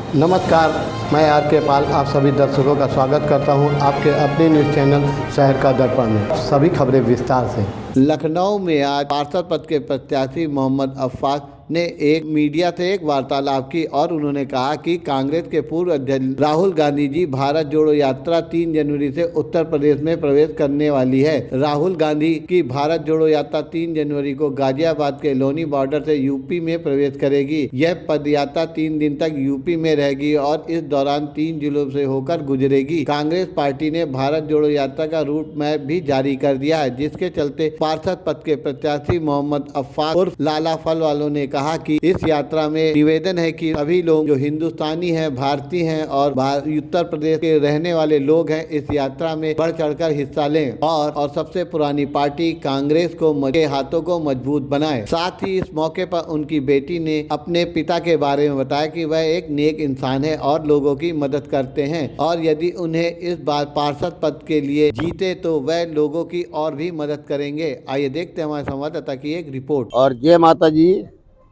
नमस्कार, मैं आर के पाल आप सभी दर्शकों का स्वागत करता हूं आपके अपने न्यूज़ चैनल शहर का दर्पण में। सभी खबरें विस्तार से। लखनऊ में आज पार्षद पद के प्रत्याशी मोहम्मद अफाक ने एक मीडिया से एक वार्तालाप की और उन्होंने कहा कि कांग्रेस के पूर्व अध्यक्ष राहुल गांधी जी भारत जोड़ो यात्रा 3 जनवरी से उत्तर प्रदेश में प्रवेश करने वाली है। राहुल गांधी की भारत जोड़ो यात्रा 3 जनवरी को गाजियाबाद के लोनी बॉर्डर से यूपी में प्रवेश करेगी। यह पदयात्रा 3 दिन तक यूपी में रहेगी और इस दौरान 3 जिलों से होकर गुजरेगी। कांग्रेस पार्टी ने भारत जोड़ो यात्रा का रूट मैप भी जारी कर दिया है, जिसके चलते पार्षद पद के प्रत्याशी मोहम्मद अफाक उर्फ लाला फल वालों ने कहा कि इस यात्रा में निवेदन है कि सभी लोग जो हिंदुस्तानी हैं, भारतीय हैं और उत्तर प्रदेश के रहने वाले लोग हैं, इस यात्रा में बढ़ चढ़कर हिस्सा लें और सबसे पुरानी पार्टी कांग्रेस के हाथों को मजबूत बनाएं। साथ ही इस मौके पर उनकी बेटी ने अपने पिता के बारे में बताया कि वह एक नेक इंसान है और लोगों की मदद करते हैं और यदि उन्हें इस बार पार्षद पद के लिए जीते तो वह लोगों की और भी मदद करेंगे। आइए देखते हैं हमारे संवाददाता की एक रिपोर्ट। और जय माता जी,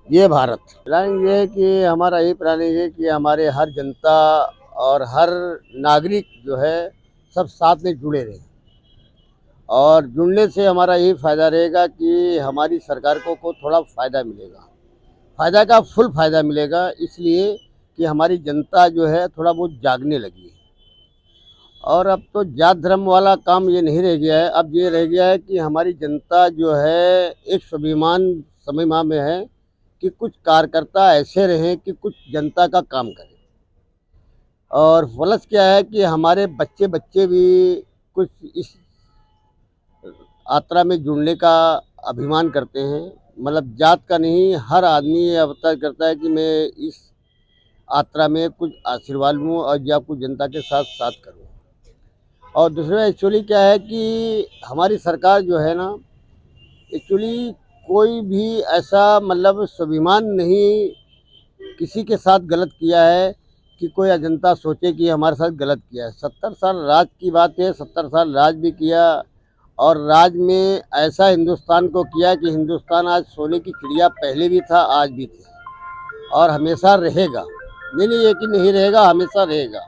ये भारत। प्लानिंग ये है कि हमारा ये प्लानिंग है कि हमारे हर जनता और हर नागरिक जो है सब साथ में जुड़े रहें और जुड़ने से हमारा ये फ़ायदा रहेगा कि हमारी सरकार को थोड़ा फ़ायदा मिलेगा, फ़ायदा का फुल फ़ायदा मिलेगा, इसलिए कि हमारी जनता जो है थोड़ा बहुत जागने लगी है। और अब तो जात धर्म वाला काम ये नहीं रह गया है, अब ये रह गया है कि हमारी जनता जो है एक स्वाभिमान समय में है कि कुछ कार्यकर्ता ऐसे रहें कि कुछ जनता का काम करें। और प्लस क्या है कि हमारे बच्चे भी कुछ इस यात्रा में जुड़ने का अभिमान करते हैं, मतलब जात का नहीं, हर आदमी ये अवतार करता है कि मैं इस यात्रा में कुछ आशीर्वाद लूँ और या कुछ जनता के साथ साथ करूँ। और दूसरा एक्चुअली क्या है कि हमारी सरकार जो है ना, एक्चुअली कोई भी ऐसा मतलब स्वाभिमान नहीं किसी के साथ गलत किया है कि कोई जनता सोचे कि हमारे साथ गलत किया है। 70 साल राज की बात है, 70 साल राज भी किया और राज में ऐसा हिंदुस्तान को किया कि हिंदुस्तान आज सोने की चिड़िया पहले भी था, आज भी था और हमेशा रहेगा। नहीं ये कि नहीं रहेगा, हमेशा रहेगा।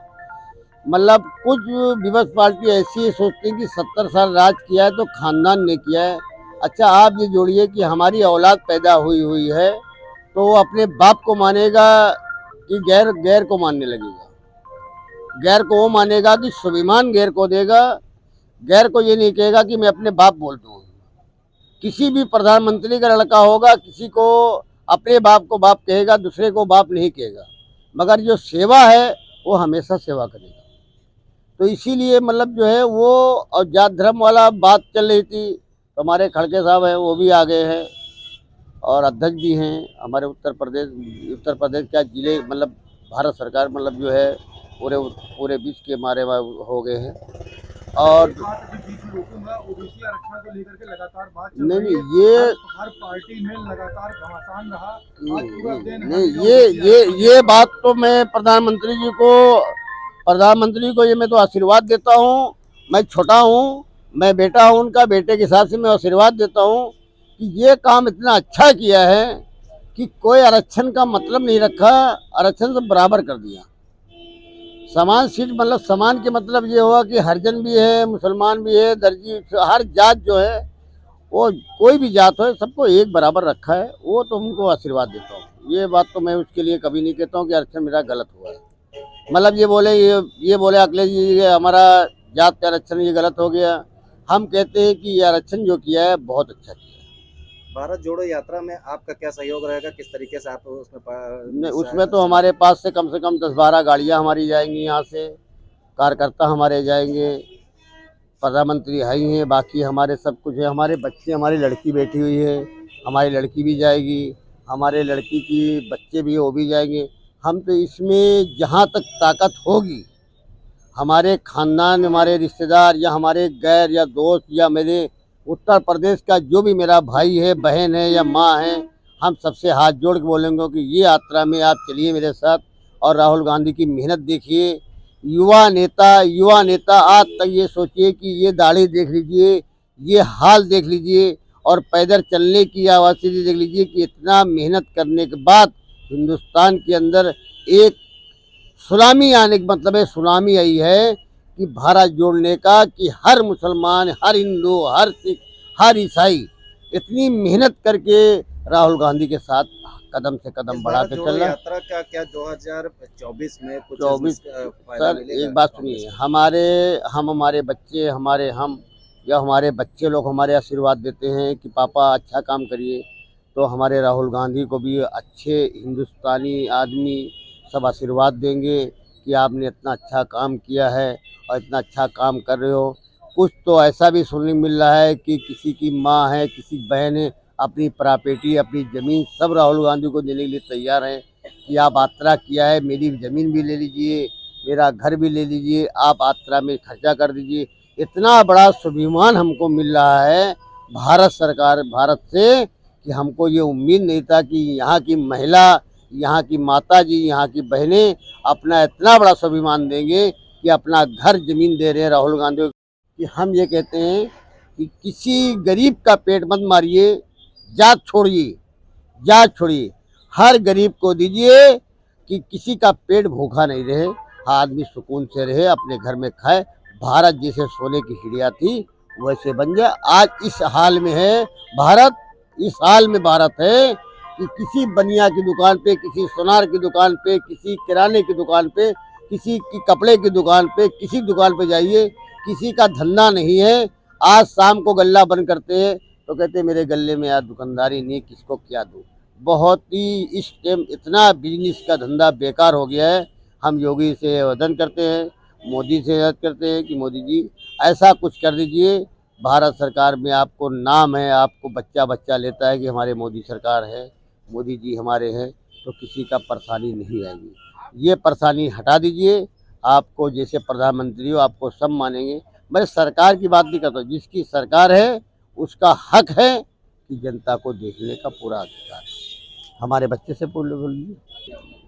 मतलब कुछ विपक्ष पार्टी ऐसी सोचती है कि 70 साल राज किया है तो खानदान ने किया है। अच्छा, आप ये जोड़िए कि हमारी औलाद पैदा हुई है तो वो अपने बाप को मानेगा कि गैर को मानने लगेगा। गैर को वो मानेगा कि स्वाभिमान गैर को देगा, गैर को ये नहीं कहेगा कि मैं अपने बाप बोलता हूँ। किसी भी प्रधानमंत्री का लड़का होगा, किसी को अपने बाप को बाप कहेगा, दूसरे को बाप नहीं कहेगा, मगर जो सेवा है वो हमेशा सेवा करेगा। तो इसीलिए मतलब जो है वो, और जात धर्म वाला बात चल रही थी तो हमारे खड़के साहब हैं, वो भी आ गए हैं और अध्यक्ष भी हैं हमारे उत्तर प्रदेश का जिले, मतलब भारत सरकार मतलब जो है पूरे विश्व के मारे हो गए हैं। और ओबीसी आरक्षण को लेकर के लगातार बात चल नहीं रही है। ये हर पार्टी में लगातार घमासान रहा। नहीं ये बात तो मैं प्रधानमंत्री को ये मैं तो आशीर्वाद देता हूँ। मैं छोटा हूँ, मैं बेटा हूँ उनका, बेटे के हिसाब से मैं आशीर्वाद देता हूँ कि ये काम इतना अच्छा किया है कि कोई आरक्षण का मतलब नहीं रखा, आरक्षण से बराबर कर दिया। समान सीट, मतलब समान के मतलब ये हुआ कि हरिजन भी है, मुसलमान भी है, दर्जी, हर जात जो है वो कोई भी जात हो सबको एक बराबर रखा है। वो तो उनको आशीर्वाद देता हूँ। ये बात तो मैं उसके लिए कभी नहीं कहता हूँ कि आरक्षण मेरा गलत हुआ है। मतलब ये बोले अखिलेश जी हमारा जात का आरक्षण ये गलत हो गया। हम कहते हैं कि ये आरक्षण जो किया है बहुत अच्छा किया है। भारत जोड़ो यात्रा में आपका क्या सहयोग रहेगा, किस तरीके से आप उसमें तो हमारे पास से कम 10-12 गाड़ियाँ हमारी जाएंगी, यहाँ से कार्यकर्ता हमारे जाएंगे, प्रधानमंत्री है ही हैं, बाकी हमारे सब कुछ है, हमारे बच्चे, हमारी लड़की बैठी हुई है, हमारी लड़की भी जाएगी, हमारे लड़की की बच्चे भी वो भी जाएंगे। हम तो इसमें जहाँ तक ताकत होगी, हमारे खानदान, हमारे रिश्तेदार या हमारे गैर या दोस्त या मेरे उत्तर प्रदेश का जो भी मेरा भाई है, बहन है या माँ है, हम सबसे हाथ जोड़ के बोलेंगे कि ये यात्रा में आप चलिए मेरे साथ। और राहुल गांधी की मेहनत देखिए, युवा नेता आज तक ये सोचिए कि ये दाढ़ी देख लीजिए, ये हाल देख लीजिए और पैदल चलने की आवाज़ देख लीजिए कि इतना मेहनत करने के बाद हिंदुस्तान के अंदर एक सुनामी आने का मतलब है, सुनामी आई है कि भारत जोड़ने का, कि हर मुसलमान, हर हिंदू, हर सिख, हर ईसाई इतनी मेहनत करके राहुल गांधी के साथ कदम से कदम इस बढ़ा भारत के जोड़ो चल रहा है। यात्रा का क्या 2024 में कुछ 24 इसमें फायदा सर मिलेगा एक बात कांग्रेस सुनिए, को? हमारे बच्चे, हमारे बच्चे लोग हमारे आशीर्वाद देते हैं कि पापा अच्छा काम करिए, तो हमारे राहुल गांधी को भी अच्छे हिंदुस्तानी आदमी सब आशीर्वाद देंगे कि आपने इतना अच्छा काम किया है और इतना अच्छा काम कर रहे हो। कुछ तो ऐसा भी सुनने को मिल रहा है कि किसी की माँ है, किसी बहन है, अपनी प्रॉपर्टी, अपनी ज़मीन सब राहुल गांधी को देने के लिए तैयार हैं कि आप यात्रा किया है, मेरी ज़मीन भी ले लीजिए, मेरा घर भी ले लीजिए, आप यात्रा में खर्चा कर दीजिए। इतना बड़ा स्वाभिमान हमको मिल रहा है भारत से कि हमको ये उम्मीद नहीं था कि यहाँ की महिला, यहाँ की माता जी, यहाँ की बहनें अपना इतना बड़ा स्वाभिमान देंगे कि अपना घर ज़मीन दे रहे हैं राहुल गांधी को। कि हम ये कहते हैं कि किसी गरीब का पेट मत मारिए, जात छोड़िए, हर गरीब को दीजिए कि किसी का पेट भूखा नहीं रहे, आदमी सुकून से रहे, अपने घर में खाए। भारत जैसे सोने की चिड़िया थी वैसे बन जाए। आज इस हाल में है भारत, इस हाल में भारत है कि किसी बनिया की दुकान पे, किसी सुनार की दुकान पे, किसी किराने की दुकान पे, किसी की कपड़े की दुकान पे, किसी दुकान पे जाइए, किसी का धंधा नहीं है। आज शाम को गल्ला बंद करते हैं तो कहते मेरे गले में यार दुकानदारी नहीं, किसको क्या दूँ। बहुत ही इस टाइम इतना बिजनेस का धंधा बेकार हो गया है। हम योगी से आवेदन करते हैं, मोदी से आवेदन करते हैं कि मोदी जी ऐसा कुछ कर दीजिए। भारत सरकार में आपको नाम है, आपको बच्चा बच्चा लेता है कि हमारे मोदी सरकार है, मोदी जी हमारे हैं, तो किसी का परेशानी नहीं आएगी। ये परेशानी हटा दीजिए। आपको जैसे प्रधानमंत्री हो आपको सब मानेंगे। मैं सरकार की बात नहीं करता, जिसकी सरकार है उसका हक है कि जनता को देखने का पूरा अधिकार है। हमारे बच्चे से बोलिए।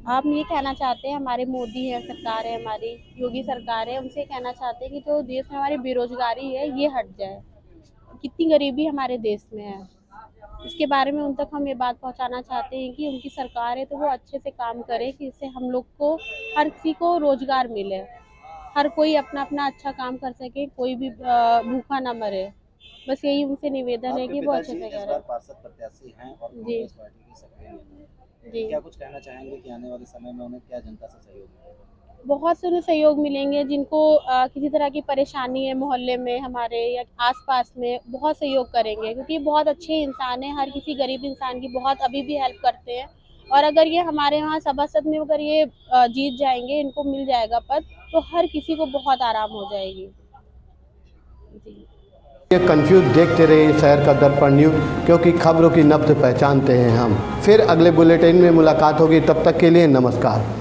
आप ये कहना चाहते हैं, हमारे मोदी है, सरकार है, हमारी योगी सरकार है, उनसे कहना चाहते हैं कि जो देश में हमारी बेरोजगारी है ये हट जाए। कितनी गरीबी हमारे देश में है, इसके बारे में उन तक हम ये बात पहुंचाना चाहते हैं कि उनकी सरकार है तो वो अच्छे से काम करे कि इससे हम लोग को, हर किसी को रोजगार मिले, हर कोई अपना अपना अच्छा काम कर सके, कोई भी भूखा ना मरे। बस यही उनसे निवेदन है कि वो अच्छे से इस करें। बार पार्षद प्रत्याशी हैं और जी। कांग्रेस पार्टी की सक्रिय नेता हैं। जी, क्या कुछ कहना चाहेंगे कि आने वाले समय में उन्हें क्या जनता से सहयोग मिलेगा? बहुत से उन्हें सहयोग मिलेंगे जिनको किसी तरह की परेशानी है मोहल्ले में हमारे या आसपास में, बहुत सहयोग करेंगे क्योंकि ये बहुत अच्छे इंसान हैं, हर किसी गरीब इंसान की बहुत अभी भी हेल्प करते हैं। और अगर ये हमारे यहाँ सभासद में अगर ये जीत जाएंगे, इनको मिल जाएगा पद, तो हर किसी को बहुत आराम हो जाएगी। जी। ये कंफ्यूज देखते रहिए शहर का दर्पण न्यूज़, क्योंकि खबरों की नब्ज पहचानते हैं हम। फिर अगले बुलेटिन में मुलाकात होगी, तब तक के लिए नमस्कार।